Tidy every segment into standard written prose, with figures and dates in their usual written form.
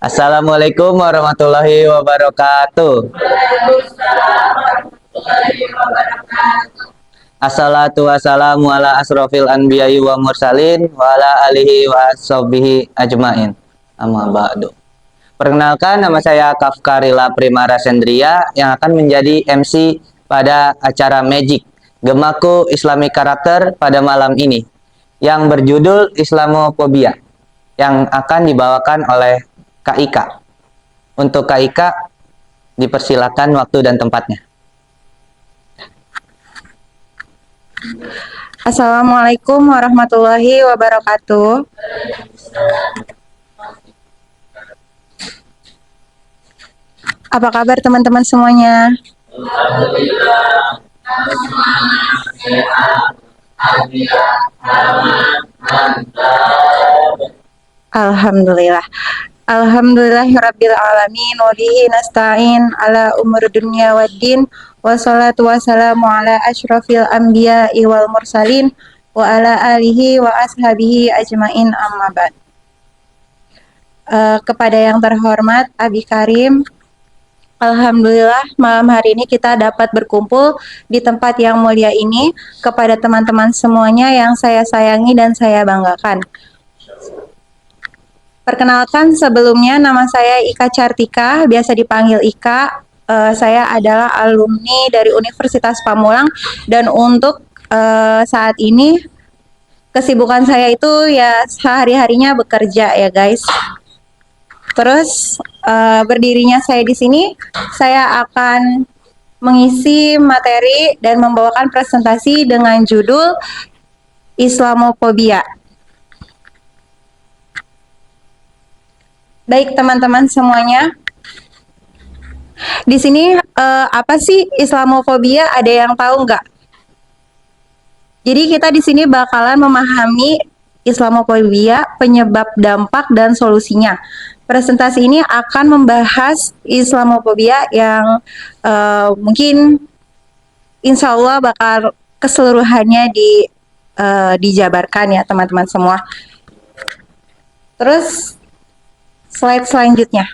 Assalamualaikum warahmatullahi wabarakatuh. Assalatu wassalamu ala asrofil anbiya'i wa mursalin wa ala alihi wa sahbihi ajmain. Amma ba'du. Perkenalkan, nama saya Kafkarila Primara Sendria yang akan menjadi MC pada acara Magic Gemaku Islamic Karakter pada malam ini yang berjudul Islamophobia yang akan dibawakan oleh Kak Ika. Untuk Kak Ika, dipersilakan waktu dan tempatnya. Assalamualaikum warahmatullahi wabarakatuh. Apa kabar teman-teman semuanya? Alhamdulillah. Alhamdulillahirabbil alamin wa bihi nasta'in ala umur dunya waddin wassalatu wassalamu ala asyrafil anbiya'i wal mursalin wa ala alihi wa ashabihi ajmain amma ba'd. Kepada yang terhormat Abi Karim, alhamdulillah malam hari ini kita dapat berkumpul di tempat yang mulia ini. Kepada teman-teman semuanya yang saya sayangi dan saya banggakan, perkenalkan, sebelumnya nama saya Ika Cartika, biasa dipanggil Ika. Saya adalah alumni dari Universitas Pamulang dan untuk saat ini kesibukan saya itu ya sehari-harinya bekerja ya guys. Terus berdirinya saya di sini, saya akan mengisi materi dan membawakan presentasi dengan judul Islamophobia. Baik teman-teman semuanya, di sini apa sih Islamophobia? Ada yang tahu nggak? Jadi kita di sini bakalan memahami Islamophobia, penyebab, dampak, dan solusinya. Presentasi ini akan membahas Islamophobia yang mungkin insya Allah bakal keseluruhannya dijabarkan ya teman-teman semua. Terus slide selanjutnya.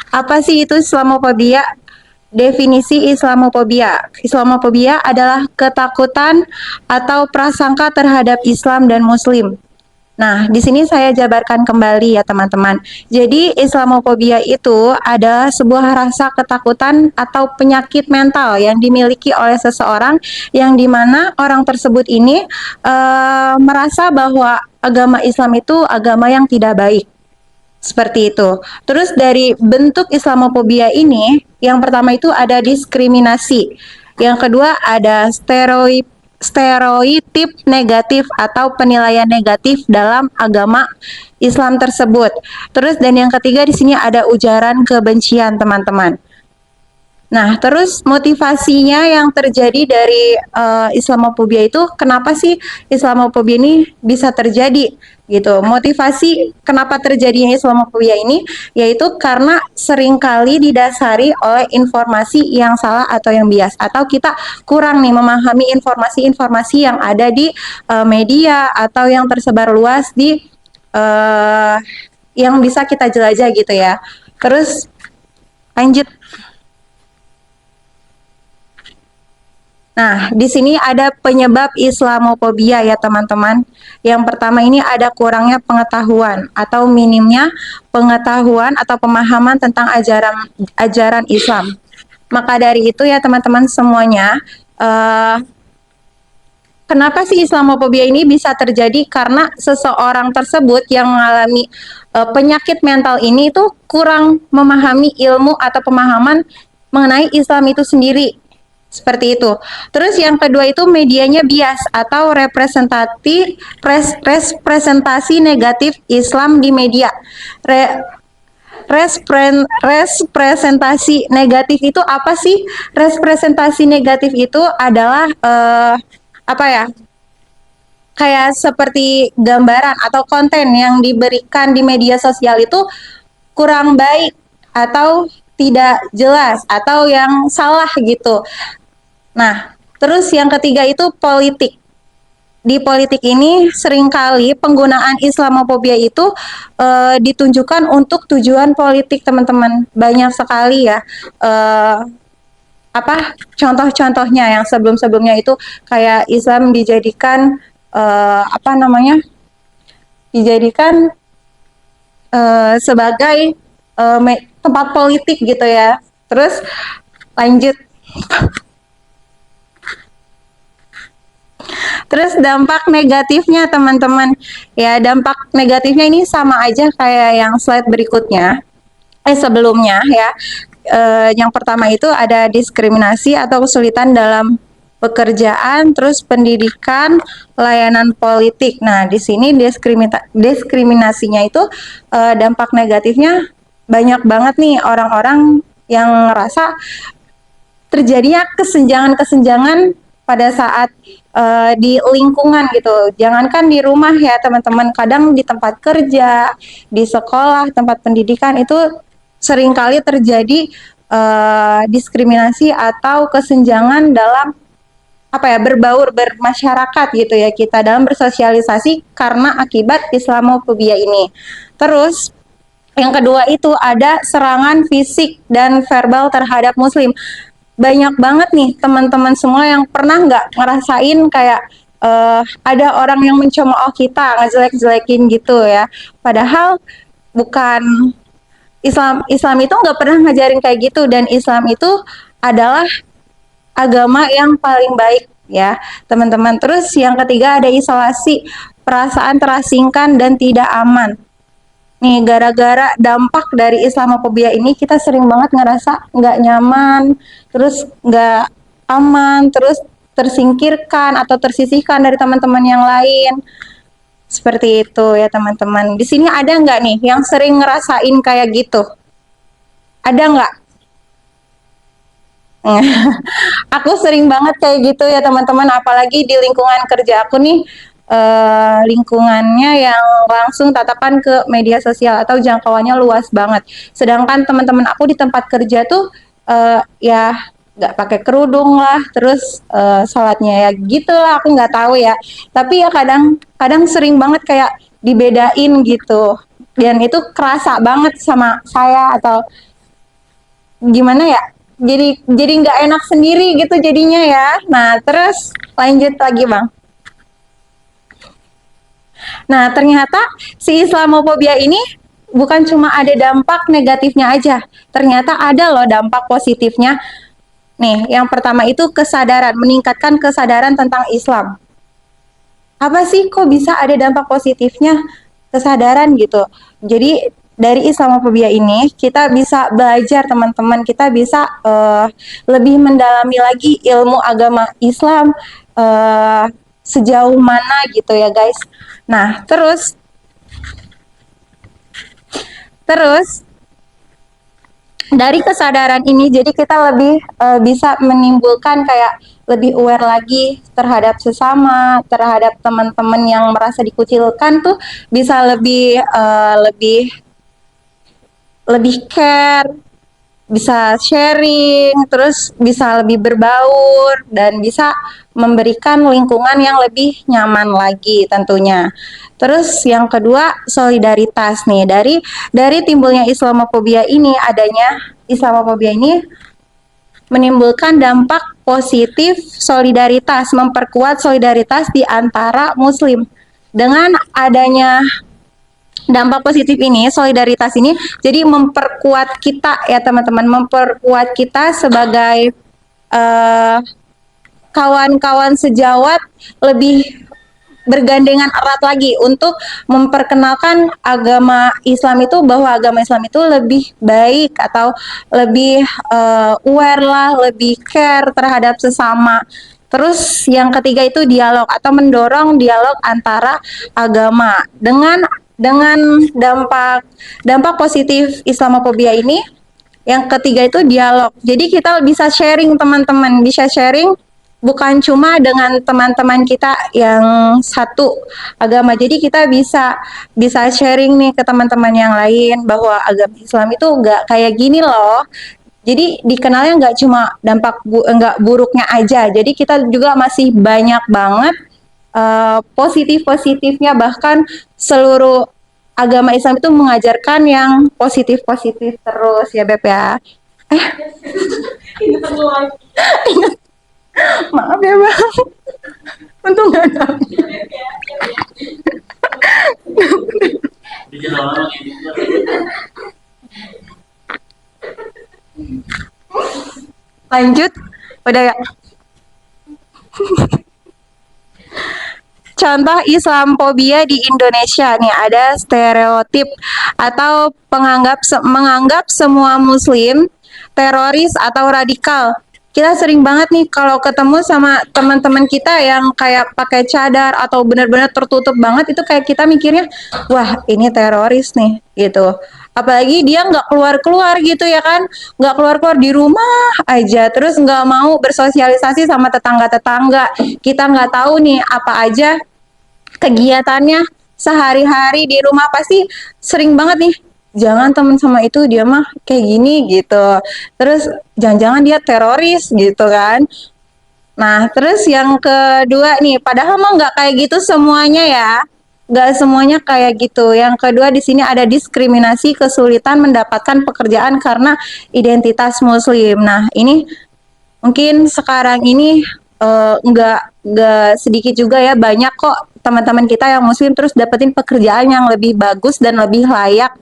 Apa sih itu Islamophobia? Definisi Islamophobia. Islamophobia adalah ketakutan atau prasangka terhadap Islam dan Muslim. Nah, di sini saya jabarkan kembali ya teman-teman. Jadi Islamophobia itu adalah sebuah rasa ketakutan atau penyakit mental yang dimiliki oleh seseorang yang dimana orang tersebut ini merasa bahwa agama Islam itu agama yang tidak baik. Seperti itu. Terus dari bentuk Islamophobia ini, yang pertama itu ada diskriminasi. Yang kedua ada stereotip negatif atau penilaian negatif dalam agama Islam tersebut. Terus dan yang ketiga di sini ada ujaran kebencian, teman-teman. Nah, terus motivasinya yang terjadi dari Islamophobia itu, kenapa sih Islamophobia ini bisa terjadi gitu? Motivasi kenapa terjadinya Islamophobia ini yaitu karena seringkali didasari oleh informasi yang salah atau yang bias, atau kita kurang nih memahami informasi-informasi yang ada di media atau yang tersebar luas di yang bisa kita jelajah gitu ya. Terus lanjut. Nah, di sini ada penyebab Islamophobia ya teman-teman. Yang pertama ini ada kurangnya pengetahuan atau minimnya pengetahuan atau pemahaman tentang ajaran Islam. Maka dari itu ya teman-teman semuanya, kenapa sih Islamophobia ini bisa terjadi? Karena seseorang tersebut yang mengalami penyakit mental ini itu kurang memahami ilmu atau pemahaman mengenai Islam itu sendiri. Seperti itu. Terus yang kedua itu medianya bias atau representasi negatif Islam di media. Representasi negatif itu apa sih? Representasi negatif itu adalah apa ya? Kayak seperti gambaran atau konten yang diberikan di media sosial itu kurang baik atau tidak jelas atau yang salah gitu. Nah, terus yang ketiga itu politik. di politik ini seringkali penggunaan Islamofobia itu ditunjukkan untuk tujuan politik, teman-teman. Banyak sekali ya apa contoh-contohnya yang sebelum-sebelumnya itu kayak Islam dijadikan apa namanya? Dijadikan sebagai tempat politik gitu ya. Terus lanjut. Terus dampak negatifnya teman-teman, ya dampak negatifnya ini sama aja kayak yang slide berikutnya, sebelumnya ya. Yang pertama itu ada diskriminasi atau kesulitan dalam pekerjaan, terus pendidikan, layanan politik. Nah, di sini diskriminasinya itu dampak negatifnya banyak banget nih orang-orang yang ngerasa terjadinya kesenjangan-kesenjangan pada saat di lingkungan gitu. Jangankan di rumah ya teman-teman, kadang di tempat kerja, di sekolah, tempat pendidikan itu seringkali terjadi diskriminasi atau kesenjangan dalam apa ya, berbaur bermasyarakat gitu ya, kita dalam bersosialisasi karena akibat Islamofobia ini. Terus yang kedua itu ada serangan fisik dan verbal terhadap Muslim. Banyak banget nih teman-teman semua yang pernah nggak ngerasain kayak ada orang yang mencemooh kita, ngejelek-jelekin gitu ya. Padahal bukan, Islam itu nggak pernah ngajarin kayak gitu, dan Islam itu adalah agama yang paling baik ya teman-teman. Terus yang ketiga ada isolasi, perasaan terasingkan dan tidak aman. Nih, gara-gara dampak dari Islamofobia ini kita sering banget ngerasa nggak nyaman, terus nggak aman, terus tersingkirkan atau tersisihkan dari teman-teman yang lain. Seperti itu ya teman-teman. Di sini ada nggak nih yang sering ngerasain kayak gitu? Ada nggak? Aku sering banget kayak gitu ya teman-teman, apalagi di lingkungan kerja aku nih, lingkungannya yang langsung tatapan ke media sosial atau jangkauannya luas banget. Sedangkan teman-teman aku di tempat kerja tuh ya nggak pakai kerudung lah, terus sholatnya ya gitulah, aku nggak tahu ya. Tapi ya kadang sering banget kayak dibedain gitu, dan itu kerasa banget sama saya, atau gimana ya, jadi nggak enak sendiri gitu jadinya ya. Nah, terus lanjut lagi bang. Nah, ternyata si Islamofobia ini bukan cuma ada dampak negatifnya aja, ternyata ada loh dampak positifnya. Nih, yang pertama itu kesadaran, meningkatkan kesadaran tentang Islam. Apa sih kok bisa ada dampak positifnya? Kesadaran gitu. Jadi dari Islamofobia ini kita bisa belajar teman-teman, kita bisa lebih mendalami lagi ilmu agama Islam sejauh mana gitu ya guys. Nah, terus dari kesadaran ini jadi kita lebih bisa menimbulkan kayak lebih aware lagi terhadap sesama, terhadap teman-teman yang merasa dikucilkan tuh bisa lebih care, bisa sharing, terus bisa lebih berbaur dan bisa memberikan lingkungan yang lebih nyaman lagi tentunya. Terus yang kedua solidaritas nih, dari timbulnya Islamofobia ini, adanya Islamofobia ini menimbulkan dampak positif solidaritas, memperkuat solidaritas di antara Muslim. Dengan adanya dampak positif ini, solidaritas ini, jadi memperkuat kita ya teman-teman, memperkuat kita sebagai kawan-kawan sejawat, lebih bergandengan erat lagi untuk memperkenalkan agama Islam itu, bahwa agama Islam itu lebih baik atau lebih aware lah, lebih care terhadap sesama. Terus yang ketiga itu dialog atau mendorong dialog antara agama. Dengan dampak positif Islamofobia ini, yang ketiga itu dialog. Jadi kita bisa sharing teman-teman, bisa sharing bukan cuma dengan teman-teman kita yang satu agama. Jadi kita bisa sharing nih ke teman-teman yang lain bahwa agama Islam itu nggak kayak gini loh. Jadi dikenalnya nggak cuma dampak nggak buruknya aja. Jadi kita juga masih banyak banget positif-positifnya, bahkan seluruh agama Islam itu mengajarkan yang positif-positif terus ya Beb ya. Maaf ya Bang, untung nggak ada. Lanjut, udah ya. Contoh Islamophobia di Indonesia nih, ada stereotip atau menganggap semua muslim teroris atau radikal. Kita sering banget nih kalau ketemu sama teman-teman kita yang kayak pakai cadar atau benar-benar tertutup banget, itu kayak kita mikirnya, wah ini teroris nih gitu. Apalagi dia nggak keluar-keluar gitu ya kan, nggak keluar-keluar di rumah aja, terus nggak mau bersosialisasi sama tetangga-tetangga. Kita nggak tahu nih apa aja kegiatannya sehari-hari di rumah, pasti sering banget nih, jangan temen sama itu, dia mah kayak gini gitu, terus jangan-jangan dia teroris gitu kan. Nah terus yang kedua nih, padahal mah nggak kayak gitu semuanya ya, nggak semuanya kayak gitu. Yang kedua di sini ada diskriminasi, kesulitan mendapatkan pekerjaan karena identitas muslim. Nah ini mungkin sekarang ini nggak sedikit juga ya, banyak kok teman-teman kita yang muslim terus dapetin pekerjaan yang lebih bagus dan lebih layak.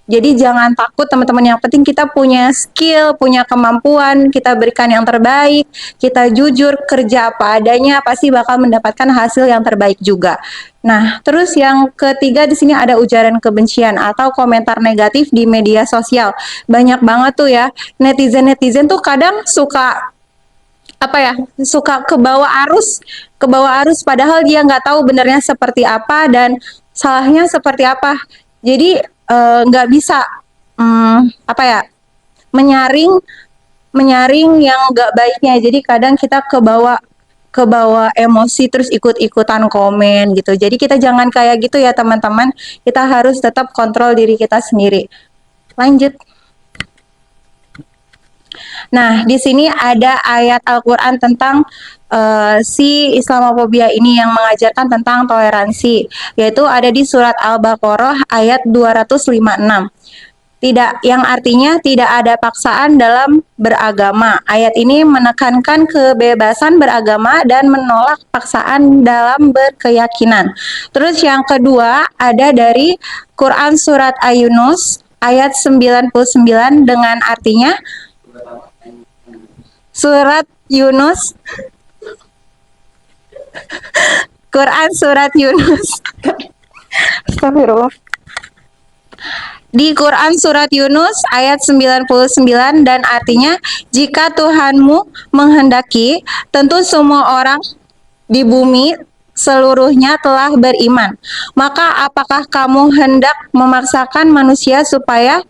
Jadi jangan takut teman-teman, yang penting kita punya skill, punya kemampuan, kita berikan yang terbaik, kita jujur, kerja apa adanya, pasti bakal mendapatkan hasil yang terbaik juga. Nah, terus yang ketiga di sini ada ujaran kebencian atau komentar negatif di media sosial. Banyak banget tuh ya, netizen-netizen tuh kadang suka apa ya, suka ke bawah arus, padahal dia nggak tahu benarnya seperti apa dan salahnya seperti apa. Jadi nggak bisa apa ya, menyaring menyaring yang nggak baiknya. Jadi kadang kita ke bawah emosi terus ikut-ikutan komen gitu. Jadi kita jangan kayak gitu ya teman-teman, kita harus tetap kontrol diri kita sendiri. Lanjut. Nah, di sini ada ayat Al-Quran tentang si Islamophobia ini yang mengajarkan tentang toleransi, yaitu ada di surat Al-Baqarah ayat 256. Tidak, yang artinya tidak ada paksaan dalam beragama. Ayat ini menekankan kebebasan beragama dan menolak paksaan dalam berkeyakinan. Terus yang kedua ada dari Quran surat Ayunus ayat 99 dengan artinya, surat Yunus, Quran surat Yunus. Astagfirullah. Di Quran surat Yunus ayat 99 dan artinya, jika Tuhanmu menghendaki, tentu semua orang di bumi seluruhnya telah beriman. Maka apakah kamu hendak memaksakan manusia supaya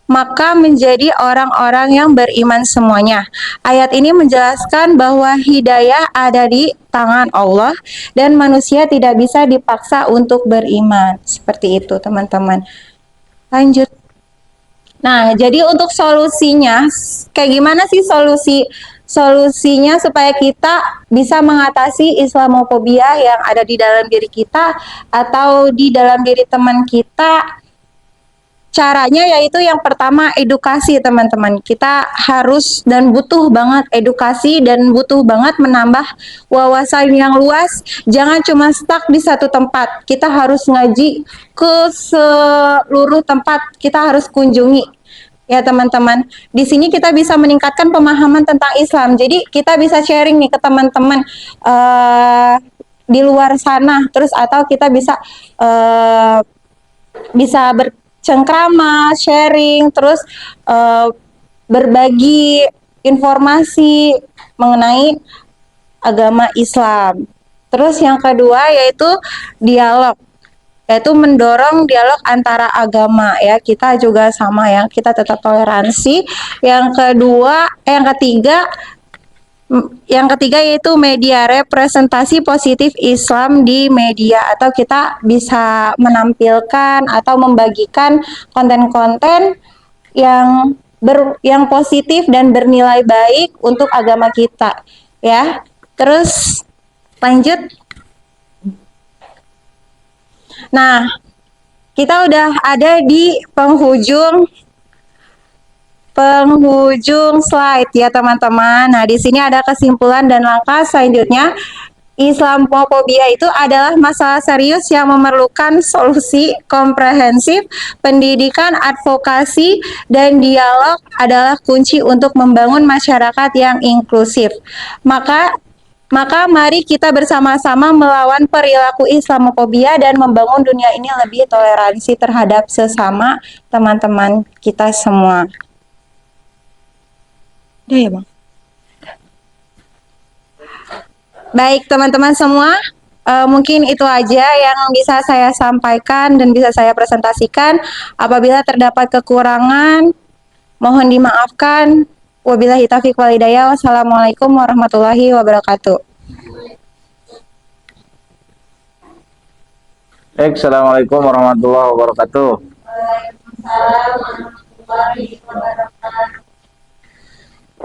maka menjadi orang-orang yang beriman semuanya. Ayat ini menjelaskan bahwa hidayah ada di tangan Allah dan manusia tidak bisa dipaksa untuk beriman. Seperti itu, teman-teman. Lanjut. Nah, jadi untuk solusinya, kayak gimana sih solusinya supaya kita bisa mengatasi Islamophobia yang ada di dalam diri kita atau di dalam diri teman kita? Caranya yaitu yang pertama edukasi teman-teman. Kita harus dan butuh banget edukasi dan butuh banget menambah wawasan yang luas. Jangan cuma stuck di satu tempat. Kita harus ngaji ke seluruh tempat. Kita harus kunjungi. Ya teman-teman, di sini kita bisa meningkatkan pemahaman tentang Islam. Jadi kita bisa sharing nih ke teman-teman di luar sana. Terus atau kita bisa bercengkrama, sharing, terus berbagi informasi mengenai agama Islam. Terus yang kedua yaitu dialog, yaitu mendorong dialog antara agama ya. Kita juga sama ya, kita tetap toleransi. Yang ketiga yaitu media, representasi positif Islam di media, atau kita bisa menampilkan atau membagikan konten-konten yang positif dan bernilai baik untuk agama kita ya. Terus lanjut. Nah, kita udah ada di penghujung slide ya teman-teman. Nah, di sini ada kesimpulan dan langkah selanjutnya. Islamofobia itu adalah masalah serius yang memerlukan solusi komprehensif. Pendidikan, advokasi, dan dialog adalah kunci untuk membangun masyarakat yang inklusif. Maka mari kita bersama-sama melawan perilaku Islamofobia dan membangun dunia ini lebih toleransi terhadap sesama teman-teman kita semua. Udah ya, Bang? Baik, teman-teman semua, mungkin itu aja yang bisa saya sampaikan dan bisa saya presentasikan. Apabila terdapat kekurangan, mohon dimaafkan. Wabillahi taufiq wal hidayah. Wassalamualaikum warahmatullahi wabarakatuh. Baik, Assalamualaikum warahmatullahi wabarakatuh.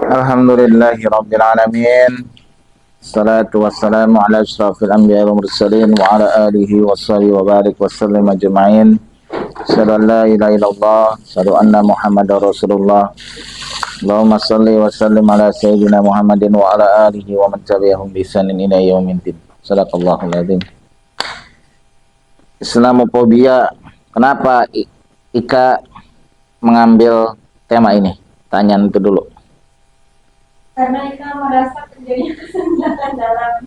Alhamdulillahi rabbil alamin. Salatu wassalamu ala asyrafil anbiya wal mursalin wa ala alihi washabihi wa barik wa sallim ajma'in. Asyhadu an la ilaha illallah, asyhadu anna Muhammadar Rasulullah. Allahumma shalli wa sallim ala sayyidina Muhammadin wa ala alihi wa man tabi'ahum bi ihsanin ila yaumiddin. Shadaqallahul adzim. Islamofobia. Kenapa Ika mengambil tema ini? Tanyaan itu dulu. Karena kita merasa terjadinya kesenjangan dalam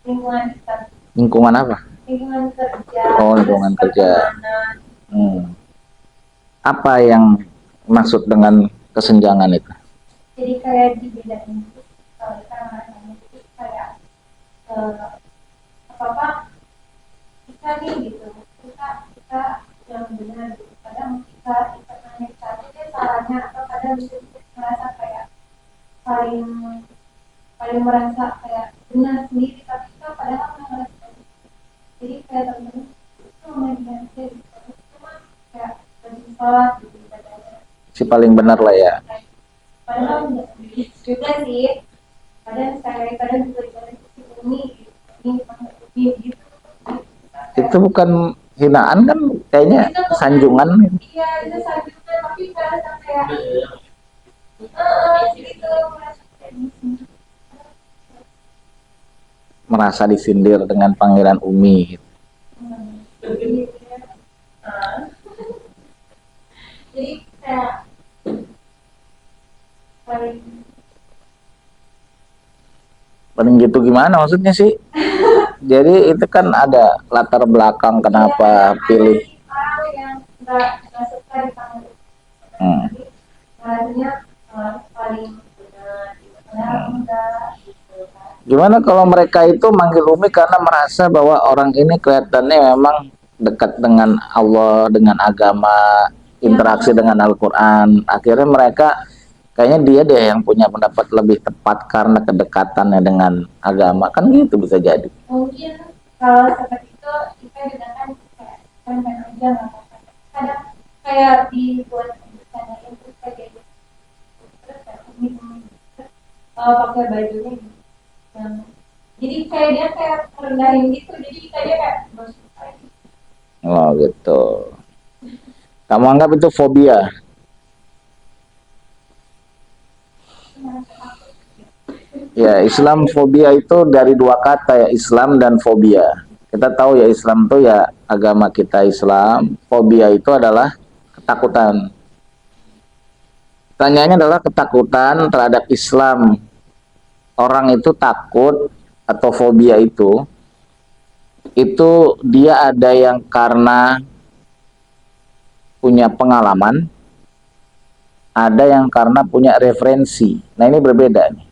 lingkungan kita. Lingkungan apa? Lingkungan kerja. Oh, lingkungan kerja. Apa yang maksud dengan kesenjangan itu? Jadi kayak dibedain itu, kalau kita merasanya itu kayak apa kita nih gitu, kita yang benar gitu. Kadang kita nanya saja dia salahnya, atau kadang kita merasa kayak paling merasa kayak benar sendiri, tapi kita padahal nggak merasa gitu. Jadi kayak temen-temen itu memediasi gitu, cuma kayak lebih sholat gitu ibadahnya. Si paling benar lah ya. Padahal enggak juga sih. Kadang juga ini gitu. Itu bukan hinaan kan, kayaknya sanjungan. Iya, itu sanjungan, tapi merasa kayak gitu, Merasa disindir dengan panggilan Umi. Jadi kayak Paling gitu gimana maksudnya sih? Jadi itu kan ada latar belakang kenapa pilih. orang yang nggak suka dipanggil. Rasanya paling benar gitu. Padahal enggak gitu kan. Gimana kalau mereka itu manggil Umi karena merasa bahwa orang ini kelihatannya memang dekat dengan Allah, dengan agama, interaksi dengan Al-Quran. Akhirnya mereka kayaknya dia deh yang punya pendapat lebih tepat karena kedekatannya dengan agama. Kan gitu bisa jadi. Mungkin kalau seperti itu kita juga kan kayak main aja nggak apa-apa. Kadang kayak dibuat bercanda itu kayak gitu. Terus kayak pakai bajunya gitu. Jadi kayak dia kayak merendahin gitu. Jadi dia kayak Oh gitu. Kamu anggap itu fobia? Ya, Islam fobia itu dari dua kata ya, Islam dan fobia. Kita tahu ya Islam itu ya agama kita Islam, fobia itu adalah ketakutan. Tanyanya adalah ketakutan terhadap Islam. Orang itu takut atau fobia itu dia ada yang karena punya pengalaman, ada yang karena punya referensi. Nah ini berbeda nih.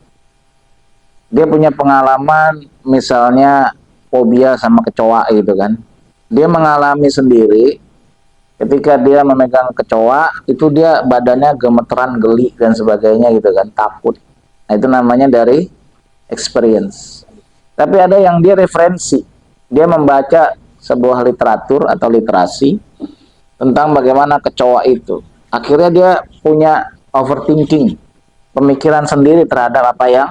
Dia punya pengalaman misalnya fobia sama kecoa gitu kan. Dia mengalami sendiri ketika dia memegang kecoa itu dia badannya gemeteran, geli dan sebagainya gitu kan, takut. Nah itu namanya dari experience. Tapi ada yang dia referensi. Dia membaca sebuah literatur atau literasi tentang bagaimana kecoa itu. Akhirnya dia punya overthinking, pemikiran sendiri terhadap apa yang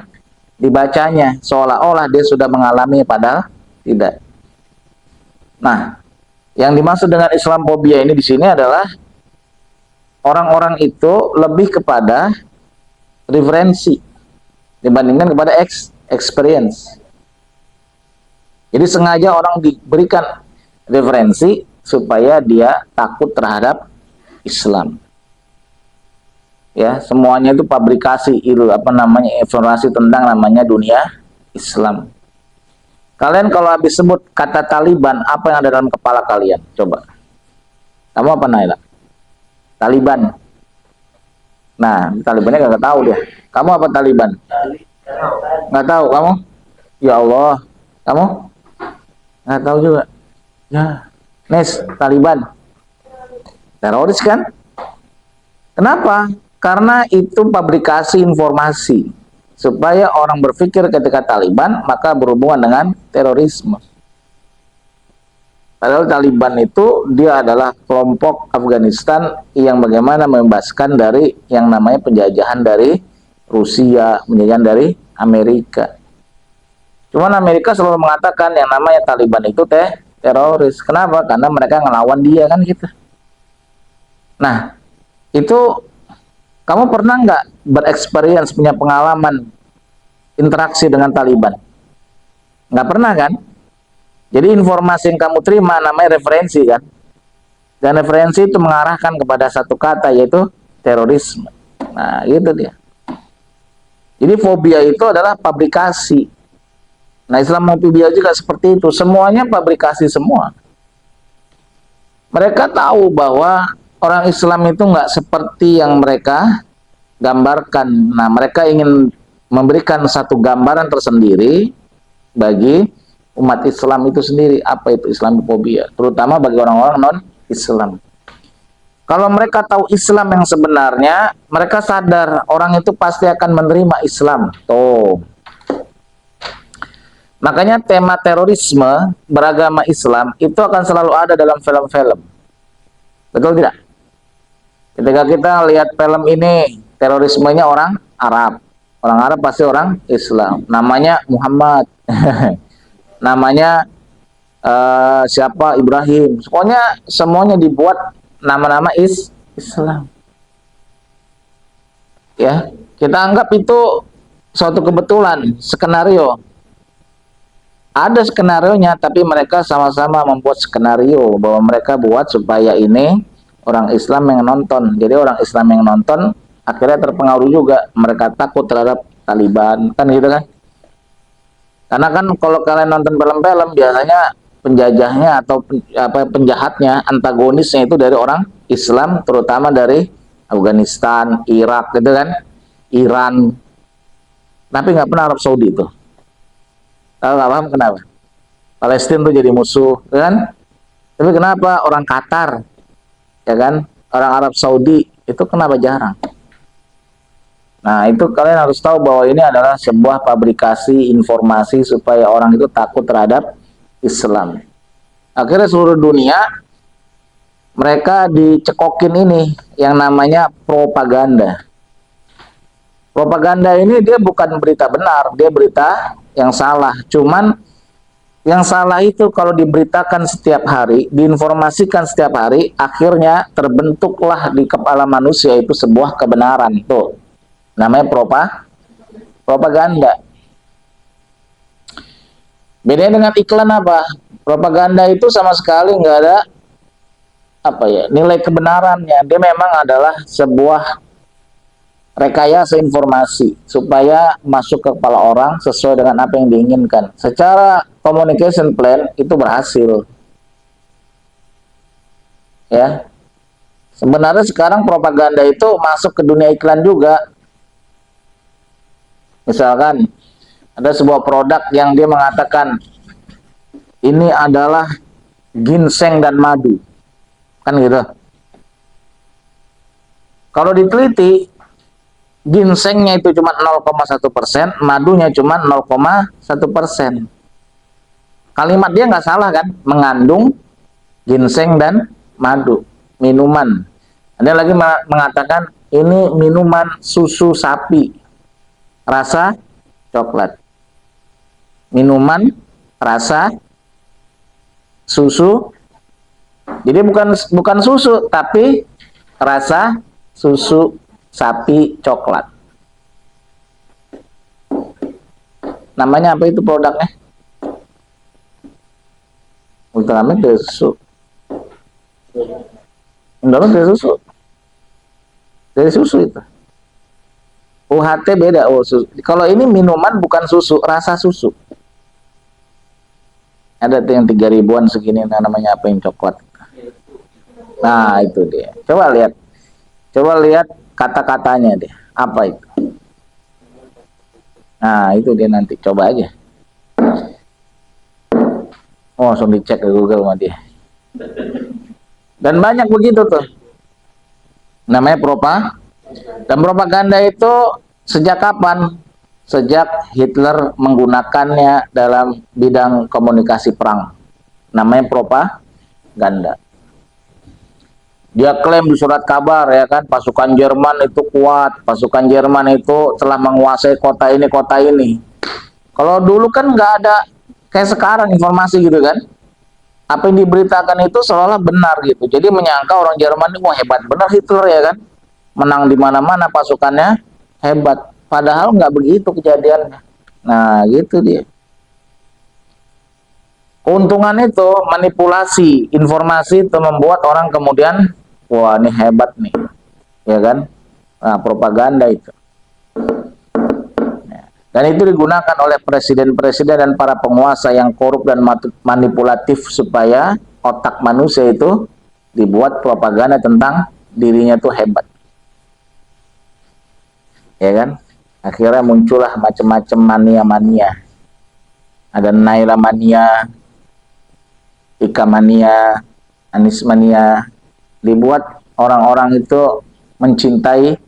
dibacanya, seolah-olah dia sudah mengalami padahal tidak. Nah, Yang dimaksud dengan Islamophobia ini di sini adalah orang-orang itu lebih kepada referensi dibandingkan kepada experience. Jadi sengaja orang diberikan referensi supaya dia takut terhadap Islam. Ya, semuanya itu pabrikasi itu informasi tentang namanya dunia Islam. Kalian kalau habis sebut kata Taliban, apa yang ada dalam kepala kalian? Coba. Kamu apa, Naila? Taliban. Nah, Talibannya gak tahu dia. Kamu apa Taliban? Nggak tahu kamu? Ya Allah, kamu? Nggak tahu juga. Ya, Nes, Taliban. Teroris kan? Kenapa? Karena itu pabrikasi informasi. Supaya orang berpikir ketika Taliban, maka berhubungan dengan terorisme. Padahal Taliban itu dia adalah kelompok Afghanistan yang bagaimana membebaskan dari yang namanya penjajahan dari Rusia, penjajahan dari Amerika. Cuman Amerika selalu mengatakan yang namanya Taliban itu teroris. Kenapa? Karena mereka ngelawan dia kan gitu. Nah, itu kamu pernah nggak bereksperience, punya pengalaman interaksi dengan Taliban? Nggak pernah kan? Jadi informasi yang kamu terima namanya referensi kan? Dan referensi itu mengarahkan kepada satu kata yaitu terorisme. Nah, itu dia. Jadi fobia itu adalah pabrikasi. Nah, Islamophobia juga seperti itu. Semuanya pabrikasi semua. Mereka tahu bahwa orang Islam itu nggak seperti yang mereka gambarkan. Nah, mereka ingin memberikan satu gambaran tersendiri bagi umat Islam itu sendiri. Apa itu Islamophobia? Terutama bagi orang-orang non-Islam. Kalau mereka tahu Islam yang sebenarnya, mereka sadar orang itu pasti akan menerima Islam. Tuh. Makanya tema terorisme beragama Islam itu akan selalu ada dalam film-film. Betul tidak? Ketika kita lihat film ini, terorismenya orang Arab. Orang Arab pasti orang Islam. Namanya Muhammad. Namanya siapa? Ibrahim. Pokoknya semuanya dibuat nama-nama Islam. Ya, kita anggap itu suatu kebetulan, skenario. Ada skenarionya, tapi mereka sama-sama membuat skenario bahwa mereka buat supaya ini orang Islam yang nonton. Jadi orang Islam yang nonton akhirnya terpengaruh juga. Mereka takut terhadap Taliban, kan gitu kan? Karena kan kalau kalian nonton film-film biasanya penjajahnya atau penjahatnya, antagonisnya itu dari orang Islam, terutama dari Afghanistan, Irak, gitu kan? Iran. Tapi nggak pernah Arab Saudi itu. Kalau nggak paham kenapa? Palestina tuh jadi musuh, kan? Tapi kenapa orang Qatar, ya kan? Orang Arab Saudi itu kenapa jarang? Nah, itu kalian harus tahu bahwa ini adalah sebuah pabrikasi informasi supaya orang itu takut terhadap Islam. Akhirnya seluruh dunia mereka dicekokin ini yang namanya propaganda. Propaganda ini dia bukan berita benar, dia berita yang salah. Cuman yang salah itu kalau diberitakan setiap hari, diinformasikan setiap hari, akhirnya terbentuklah di kepala manusia itu sebuah kebenaran. Tuh, namanya propaganda. Bedanya dengan iklan apa? Propaganda itu sama sekali nggak ada nilai kebenarannya. Dia memang adalah sebuah rekayasa informasi supaya masuk ke kepala orang sesuai dengan apa yang diinginkan. Secara communication plan itu berhasil. Ya. Sebenarnya sekarang propaganda itu masuk ke dunia iklan juga. Misalkan ada sebuah produk yang dia mengatakan ini adalah ginseng dan madu. Kan gitu. Kalau diteliti ginsengnya itu cuma 0,1%, madunya cuma 0,1%. Kalimat dia nggak salah kan? Mengandung ginseng dan madu, minuman. Ada lagi mengatakan ini minuman susu sapi, rasa coklat. Minuman rasa susu Jadi bukan susu, tapi rasa susu sapi coklat. Namanya apa itu produknya? Ultramilk dari susu. Ultramilk dari susu. Dari susu itu. UHT beda. Oh, susu. Kalau ini minuman bukan susu, rasa susu. Ada tuh yang 3 ribuan segini, namanya apa yang coklat. Nah, itu dia. Coba lihat. Coba lihat kata-katanya deh. Apa itu? Nah, itu dia nanti. Coba aja. Oh, langsung dicek ke Google sama dia. Dan banyak begitu tuh. Namanya dan propaganda itu sejak kapan? Sejak Hitler menggunakannya dalam bidang komunikasi perang. Namanya propaganda. Dia klaim di surat kabar ya kan, pasukan Jerman itu kuat, pasukan Jerman itu telah menguasai kota ini. Kalau dulu kan nggak ada kayak sekarang informasi gitu kan. Apa yang diberitakan itu seolah benar gitu. Jadi menyangka orang Jerman ini wah hebat benar Hitler ya kan. Menang di mana-mana pasukannya hebat. Padahal nggak begitu kejadiannya. Nah gitu dia. Keuntungan itu manipulasi informasi itu membuat orang kemudian wah ini hebat nih, ya kan? Nah propaganda itu. Dan itu digunakan oleh presiden-presiden dan para penguasa yang korup dan manipulatif supaya otak manusia itu dibuat propaganda tentang dirinya tuh hebat. Ya kan? Akhirnya muncullah macam-macam mania-mania. Ada Naira mania, Ika mania, Anis mania. Dibuat orang-orang itu mencintai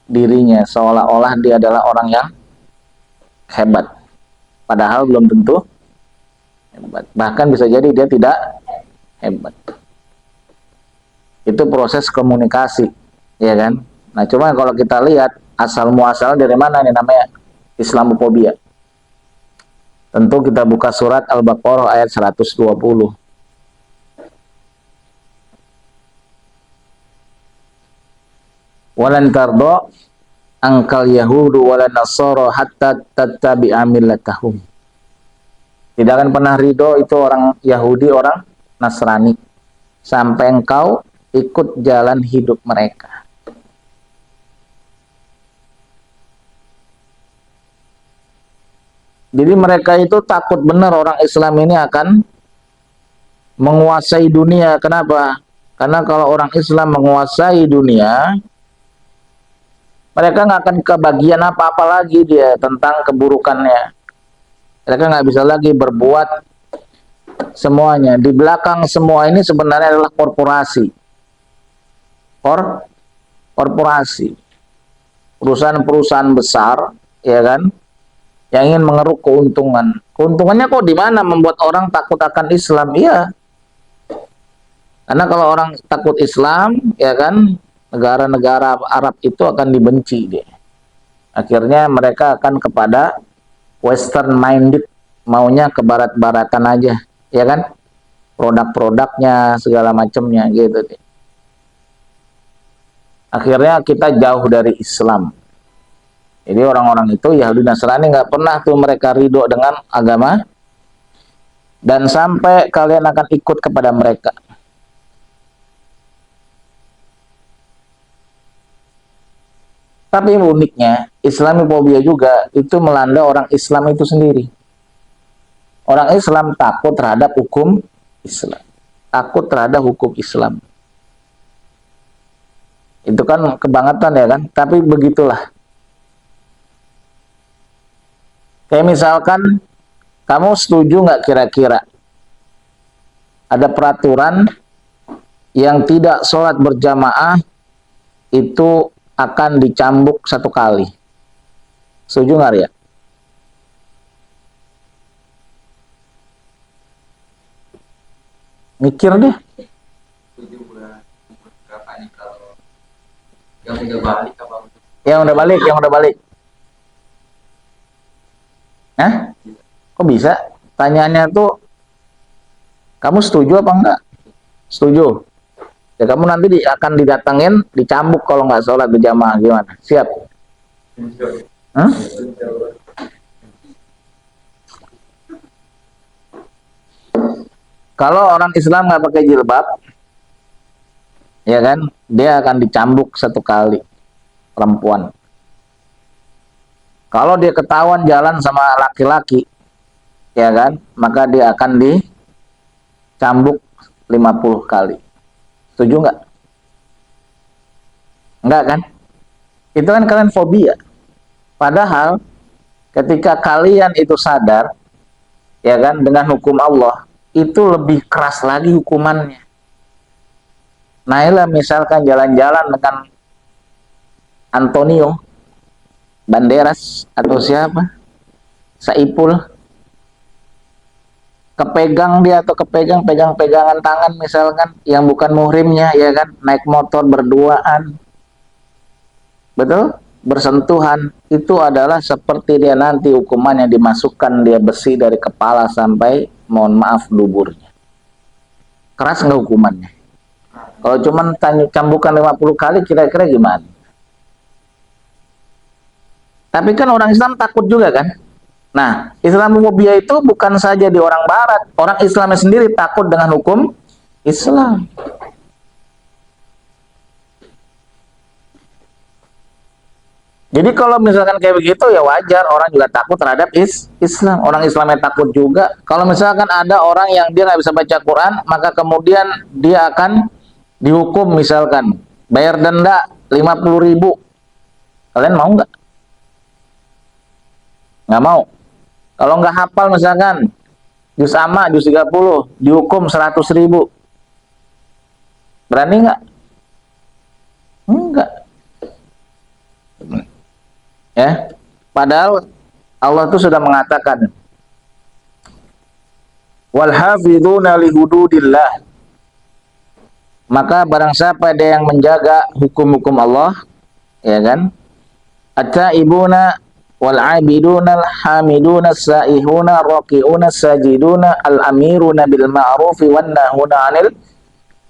dirinya seolah-olah dia adalah orang yang hebat, padahal belum tentu hebat. Bahkan bisa jadi dia tidak hebat. Itu proses komunikasi, ya kan? Nah, cuma kalau kita lihat asal muasal dari mana ini namanya Islamophobia. Tentu kita buka surat Al-Baqarah ayat 120. Walan tardo angkal yahudu wala nasara hatta tattabi'a millatahum. Tidak akan pernah ridho itu orang Yahudi, orang Nasrani sampai engkau ikut jalan hidup mereka. Jadi mereka itu takut benar orang Islam ini akan menguasai dunia. Kenapa? Karena kalau orang Islam menguasai dunia, mereka nggak akan kebagian apa-apa lagi dia tentang keburukannya. Mereka nggak bisa lagi berbuat semuanya. Di belakang semua ini sebenarnya adalah korporasi. Korporasi. Perusahaan-perusahaan besar, ya kan, yang ingin mengeruk keuntungan. Keuntungannya kok di mana membuat orang takut akan Islam? Iya. Karena kalau orang takut Islam, ya kan, negara-negara Arab itu akan dibenci dia. Akhirnya mereka akan kepada western minded, maunya ke barat-baratan aja, ya kan? Produk-produknya segala macamnya gitu deh. Akhirnya kita jauh dari Islam. Jadi orang-orang itu Yahudi Nasrani nggak pernah tuh mereka ridho dengan agama dan sampai kalian akan ikut kepada mereka. Tapi uniknya, Islamophobia juga itu melanda orang Islam itu sendiri. Orang Islam takut terhadap hukum Islam. Takut terhadap hukum Islam. Itu kan kebangetan ya kan? Tapi begitulah. Kayak misalkan, kamu setuju nggak kira-kira ada peraturan yang tidak sholat berjamaah itu akan dicambuk 1 kali. Setuju nggak ya? Mikir deh. Yang udah balik. Hah? Kok bisa? Tanyanya tuh, kamu setuju apa enggak? Setuju? Ya kamu nanti akan didatengin, dicambuk kalau nggak sholat berjamaah, gimana? Siap? Hah? Kalau orang Islam nggak pakai jilbab, ya kan, dia akan dicambuk 1 kali, perempuan. Kalau dia ketahuan jalan sama laki-laki, ya kan, maka dia akan dicambuk 50 kali. Setuju nggak? Enggak kan? Itu kan kalian fobia. Padahal ketika kalian itu sadar, ya kan, dengan hukum Allah, itu lebih keras lagi hukumannya. Naila misalkan jalan-jalan dengan Antonio Banderas atau siapa, Saipul, kepegang dia atau pegangan tangan misalkan yang bukan muhrimnya, ya kan, naik motor berduaan, betul, bersentuhan, itu adalah seperti dia nanti hukumannya dimasukkan dia besi dari kepala sampai, mohon maaf, duburnya. Keras nggak hukumannya? Kalau cuman cambukan 50 kali, kira-kira gimana? Tapi kan orang Islam takut juga kan? Nah, Islamophobia itu bukan saja di orang Barat, orang Islamnya sendiri takut dengan hukum Islam. Jadi kalau misalkan kayak begitu, ya wajar orang juga takut terhadap Islam. Orang Islamnya takut juga. Kalau misalkan ada orang yang dia nggak bisa baca Quran, maka kemudian dia akan dihukum, misalkan bayar denda 50.000. Kalian mau nggak? Nggak mau. Kalau nggak hafal misalkan juz amma, juz 30, dihukum 100.000. Berani nggak? Enggak. Ya, padahal Allah itu sudah mengatakan, wal hafizuna li hududillah, maka barang siapa dia yang menjaga hukum-hukum Allah, ya kan, at-taibuna wal abiduna al hamiduna saihuna raqiuna sajiduna al amiruna bil ma'rufi wan nahuna 'anil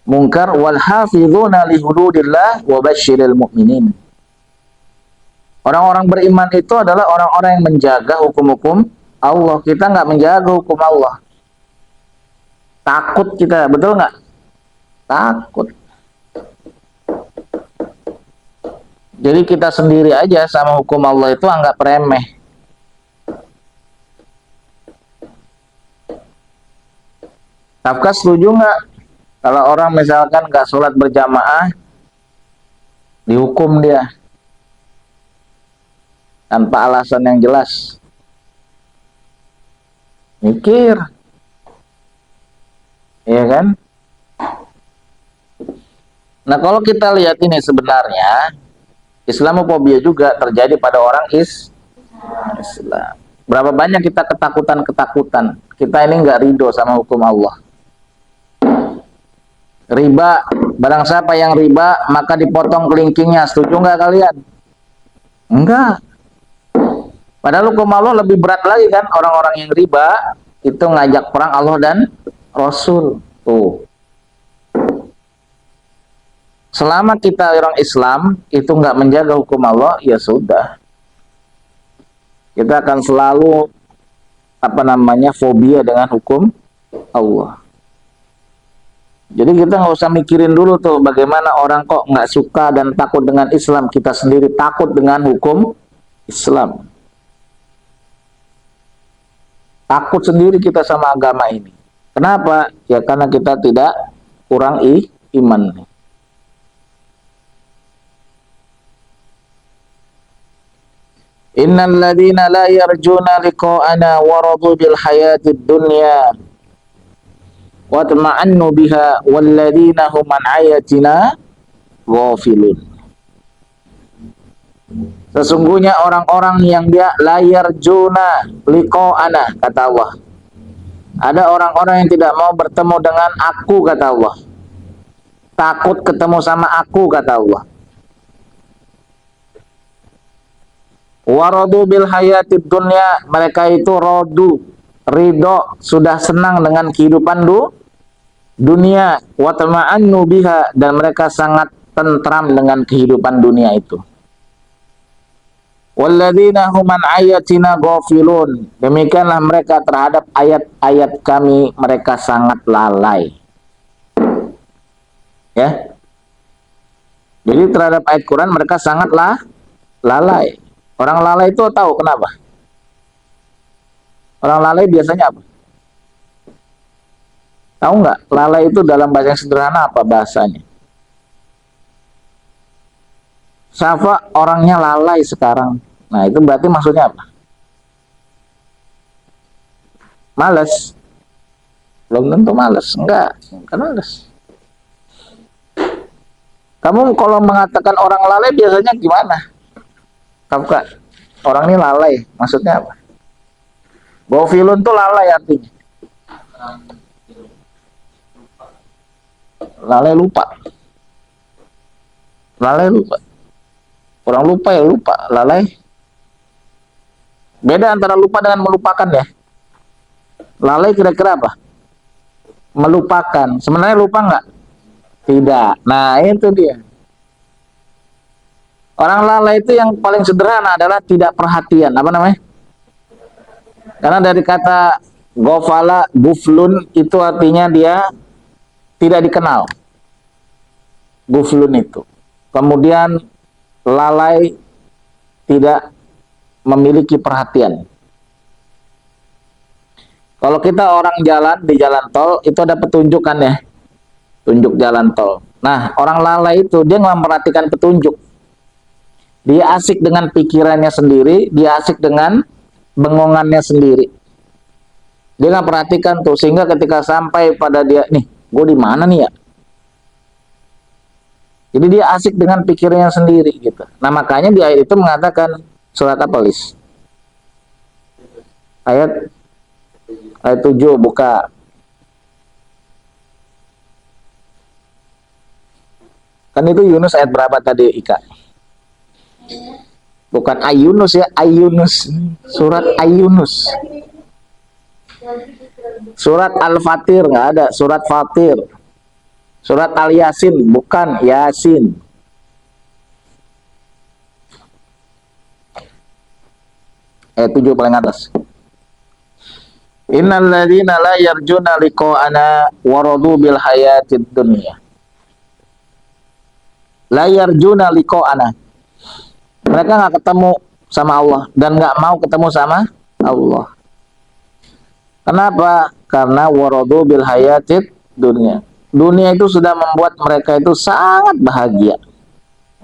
munkar wal hafizuna li hududillah wa basyiril mu'minin. Orang-orang beriman itu adalah orang-orang yang menjaga hukum-hukum Allah. Kita nggak menjaga hukum Allah. Takut kita, betul nggak? Takut. Jadi kita sendiri aja sama hukum Allah itu anggap remeh. Kafka setuju nggak? Kalau orang misalkan nggak sholat berjamaah, dihukum dia tanpa alasan yang jelas. Mikir, ya kan? Nah, kalau kita lihat ini sebenarnya Islamophobia juga terjadi pada orang Islam. Berapa banyak kita ketakutan. Kita ini nggak ridho sama hukum Allah. Riba, barang siapa yang riba maka dipotong kelingkingnya. Setuju nggak kalian? Enggak. Padahal hukum Allah lebih berat lagi kan. Orang-orang yang riba itu ngajak perang Allah dan Rasul. Tuh. Selama kita orang Islam itu nggak menjaga hukum Allah, ya sudah. Kita akan selalu fobia dengan hukum Allah. Jadi kita nggak usah mikirin dulu tuh bagaimana orang kok nggak suka dan takut dengan Islam. Kita sendiri takut dengan hukum Islam. Takut sendiri kita sama agama ini. Kenapa? Ya karena kita tidak kurang iman. Innal ladzina la yarjuna liqa'ana wa radu bil hayatid dunya wa tama'annu biha wal ladzina hum an ayatina ghafilun. Sesungguhnya orang-orang yang dia layar juna liqa'ana, kata Allah. Ada orang-orang yang tidak mau bertemu dengan aku, kata Allah. Takut ketemu sama aku, kata Allah. Waradu bil hayatid dunya, mereka itu rodu, ridho, sudah senang dengan kehidupan dunia, wa tama'annu biha, dan mereka sangat tentram dengan kehidupan dunia itu. Walladzina hum an ayatina ghafilun, demikianlah mereka terhadap ayat-ayat kami mereka sangat lalai. Ya. Jadi terhadap ayat Quran mereka sangatlah lalai. Orang lalai itu tahu kenapa? Orang lalai biasanya apa? Tahu nggak? Lalai itu dalam bahasa yang sederhana apa bahasanya? Siapa orangnya lalai sekarang? Nah, itu berarti maksudnya apa? Males. Belum tentu males. Enggak, kan males. Kamu kalau mengatakan orang lalai biasanya gimana? Kamu kak, orang ini lalai, maksudnya apa? Gofilun tuh lalai artinya. Lalai lupa. Lalai lupa. Orang lupa ya lupa. Lalai. Beda antara lupa dengan melupakan ya. Lalai kira-kira apa? Melupakan. Sebenarnya lupa nggak? Tidak. Nah itu dia. Orang lalai itu yang paling sederhana adalah tidak perhatian. Apa namanya? Karena dari kata gofala, guflun itu artinya dia tidak dikenal. Guflun itu. Kemudian lalai, tidak memiliki perhatian. Kalau kita orang jalan di jalan tol itu ada petunjuk kan ya, tunjuk jalan tol. Nah orang lalai itu dia nggak memperhatikan petunjuk. Dia asik dengan pikirannya sendiri, dia asik dengan bengongannya sendiri. Dia nggak perhatikan tuh, sehingga ketika sampai pada dia, nih, gue di mana nih ya? Jadi dia asik dengan pikirannya sendiri gitu. Nah makanya di ayat itu mengatakan surat apa, Lis? Ayat 7 buka. Kan itu Yunus ayat berapa tadi, Ika? Bukan Ayunus ya, Ayunus. Surat Ayunus. Surat Al-Fatir nggak ada, surat Fatir. Surat Al-Yasin, bukan Yasin. Ayat 7 paling atas. Innal ladzina la yarjuna liqa'ana waradu bil hayatid dunya. La yarjuna liqa'ana. Mereka nggak ketemu sama Allah dan nggak mau ketemu sama Allah. Kenapa? Karena waradu bil hayatid dunya. Dunia itu sudah membuat mereka itu sangat bahagia.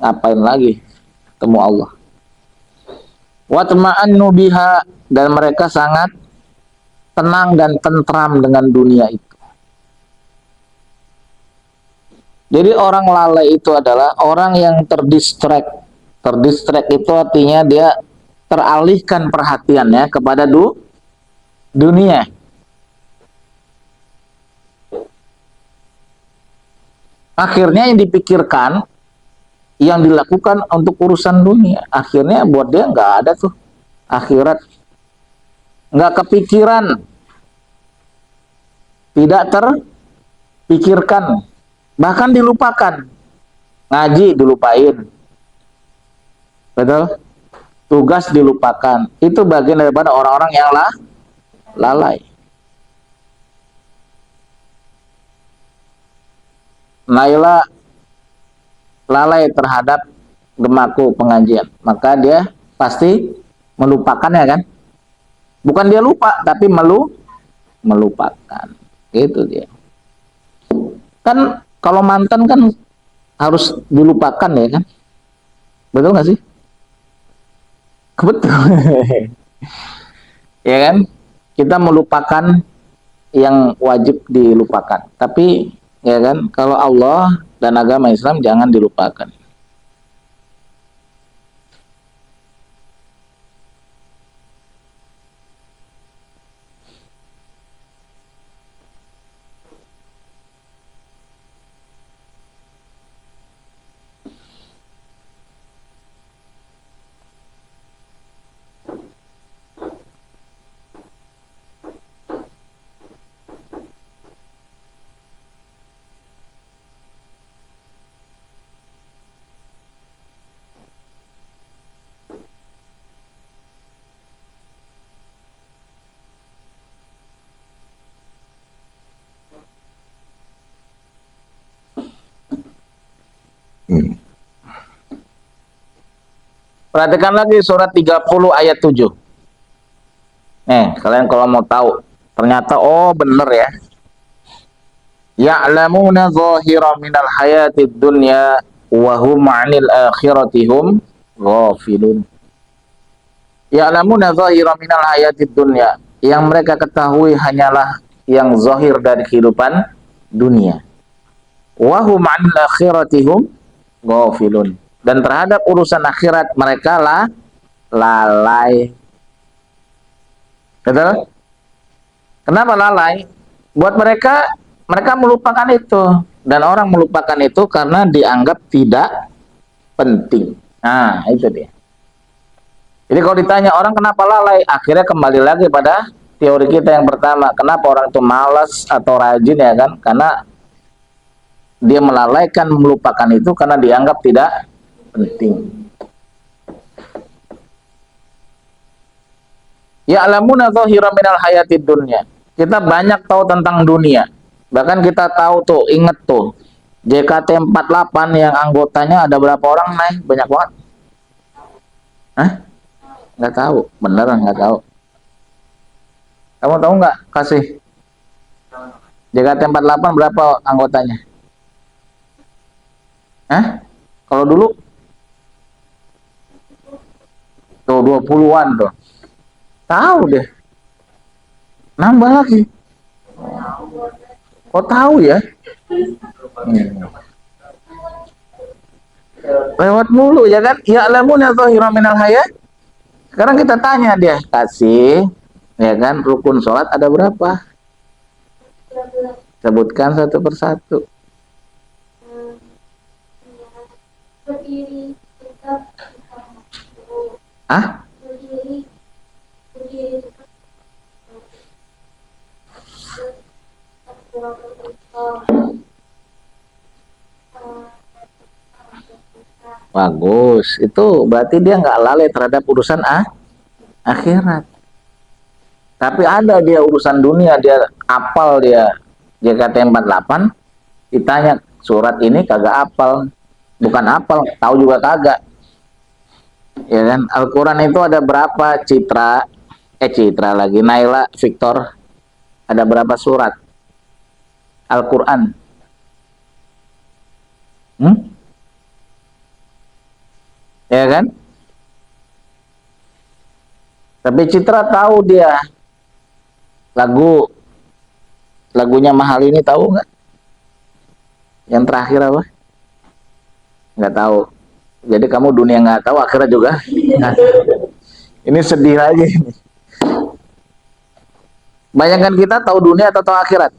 Ngapain lagi ketemu Allah? Wa tama'annu biha, dan mereka sangat tenang dan tentram dengan dunia itu. Jadi orang lalai itu adalah orang yang terdistract. Terdistract itu artinya dia teralihkan perhatiannya kepada dunia. Akhirnya yang dipikirkan, yang dilakukan untuk urusan dunia. Akhirnya buat dia nggak ada tuh akhirat. Nggak kepikiran. Tidak terpikirkan. Bahkan dilupakan. Ngaji dilupain. Betul? Tugas dilupakan. Itu bagian daripada orang-orang yang lalai. Naila lalai terhadap gemaku pengajian, maka dia pasti melupakannya kan? Bukan dia lupa, tapi melupakan. Gitu dia. Kan kalau mantan kan harus dilupakan ya kan? Betul nggak sih? Betul. Ya kan? Kita melupakan yang wajib dilupakan. Tapi ya kan, kalau Allah dan agama Islam jangan dilupakan. Perhatikan lagi surat 30 ayat 7. Nih, kalian kalau mau tahu, ternyata oh bener ya. Ya'lamuna zahira minal hayatid dunya wa hum 'anil akhirati hum ghafilun. Ya'lamuna zahira minal hayatid dunya. Yang mereka ketahui hanyalah yang zahir dari kehidupan dunia. Wa hum 'anil akhirati hum ghafilun. Dan terhadap urusan akhirat mereka lalai. Betul? Kenapa lalai? Buat mereka, mereka melupakan itu. Dan orang melupakan itu karena dianggap tidak penting. Nah, itu dia. Jadi kalau ditanya orang kenapa lalai, akhirnya kembali lagi pada teori kita yang pertama. Kenapa orang itu malas atau rajin ya kan? Karena dia melalaikan, melupakan itu karena dianggap tidak penting. Ya'lamuna zahira minal hayatid dunya. Kita banyak tahu tentang dunia. Bahkan kita tahu tuh, inget tuh, JKT48 yang anggotanya ada berapa orang, Nay? Banyak banget. Hah? Nggak tahu, beneran nggak tahu. Kamu tahu nggak? Kasih. JKT48 berapa anggotanya? Hah? Kalau dulu? Tuh 20-an tuh. Tahu deh. Nambah lagi. Kok tahu ya? Lewat mulu ya kan? Ya'lamuna zahira minal hayat. Sekarang kita tanya dia, kasih ya kan, rukun sholat ada berapa? Sebutkan satu persatu. Ah? Bagus, itu berarti dia nggak lalai terhadap urusan akhirat. Tapi ada dia urusan dunia, dia apal dia JKT48, ditanya surat ini kagak apal, bukan apal, tahu juga kagak. Ya kan, Al-Quran itu ada berapa Citra lagi, Naila, Victor, ada berapa surat Al-Quran? Ya kan? Tapi Citra tahu dia lagunya Mahal ini tahu nggak? Yang terakhir apa? Nggak tahu. Jadi kamu dunia nggak tahu, akhirat juga nggak tahu. Ini sedih lagi. Bayangkan kita tahu dunia atau tahu akhirat?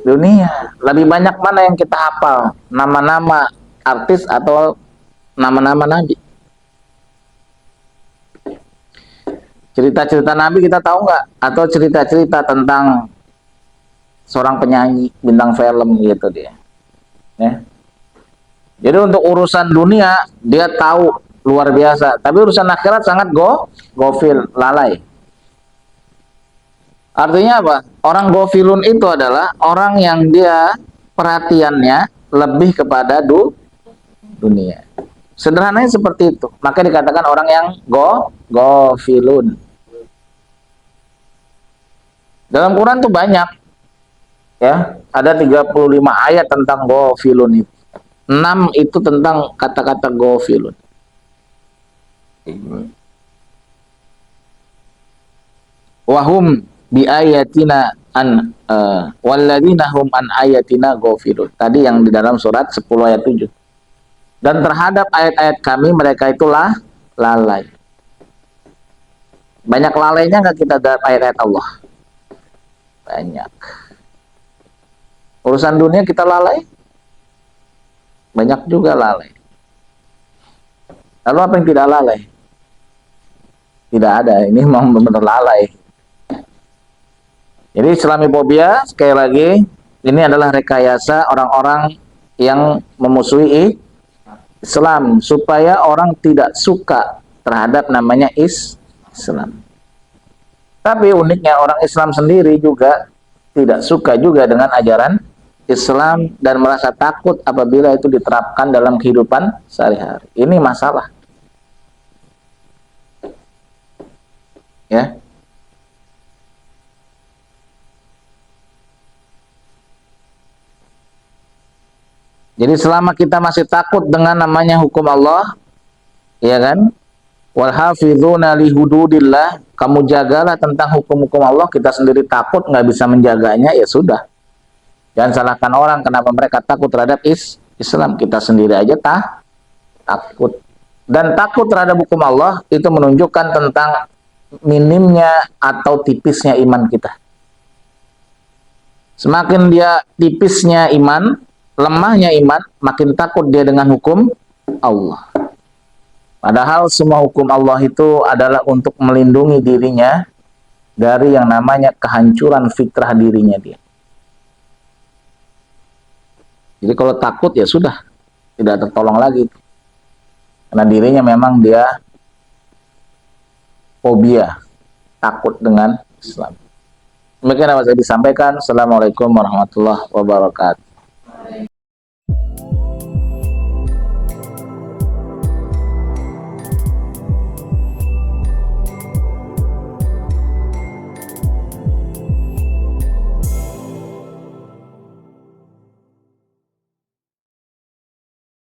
Dunia. Lebih banyak mana yang kita hafal? Nama-nama artis atau nama-nama nabi? Cerita-cerita nabi kita tahu nggak? Atau cerita-cerita tentang seorang penyanyi, bintang film gitu dia. Ya. Jadi untuk urusan dunia dia tahu luar biasa, tapi urusan akhirat sangat gofil, lalai. Artinya apa? Orang gofilun itu adalah orang yang dia perhatiannya lebih kepada dunia. Sederhananya seperti itu. Maka dikatakan orang yang gofilun. Dalam Quran tuh banyak. Ya, ada 35 ayat tentang gofilun itu. 6 itu tentang kata-kata gofilun. Wahum bi ayatina walladzina hum an ayatina gofilun. Tadi yang di dalam surat 10 ayat 7. Dan terhadap ayat-ayat kami mereka itulah lalai. Banyak lalainya nggak kita dalam ayat-ayat Allah? Banyak. Urusan dunia kita lalai? Banyak juga lalai. Lalu apa yang tidak lalai? Tidak ada. Ini memang benar-benar lalai. Jadi Islamofobia, sekali lagi, ini adalah rekayasa orang-orang yang memusuhi Islam supaya orang tidak suka terhadap namanya Islam. Tapi uniknya orang Islam sendiri juga tidak suka juga dengan ajaran Islam dan merasa takut apabila itu diterapkan dalam kehidupan sehari-hari. Ini masalah. Ya. Jadi selama kita masih takut dengan namanya hukum Allah, ya kan? Wal hafizuna li hududillah, kamu jagalah tentang hukum-hukum Allah, kita sendiri takut nggak bisa menjaganya, ya sudah. Jangan salahkan orang kenapa mereka takut terhadap Islam, kita sendiri aja takut. Dan takut terhadap hukum Allah itu menunjukkan tentang minimnya atau tipisnya iman kita. Semakin dia tipisnya iman, lemahnya iman, makin takut dia dengan hukum Allah. Padahal semua hukum Allah itu adalah untuk melindungi dirinya dari yang namanya kehancuran fitrah dirinya dia. Jadi kalau takut ya sudah, tidak tertolong lagi. Karena dirinya memang dia fobia, takut dengan Islam. Demikian apa saya disampaikan. Assalamualaikum warahmatullahi wabarakatuh.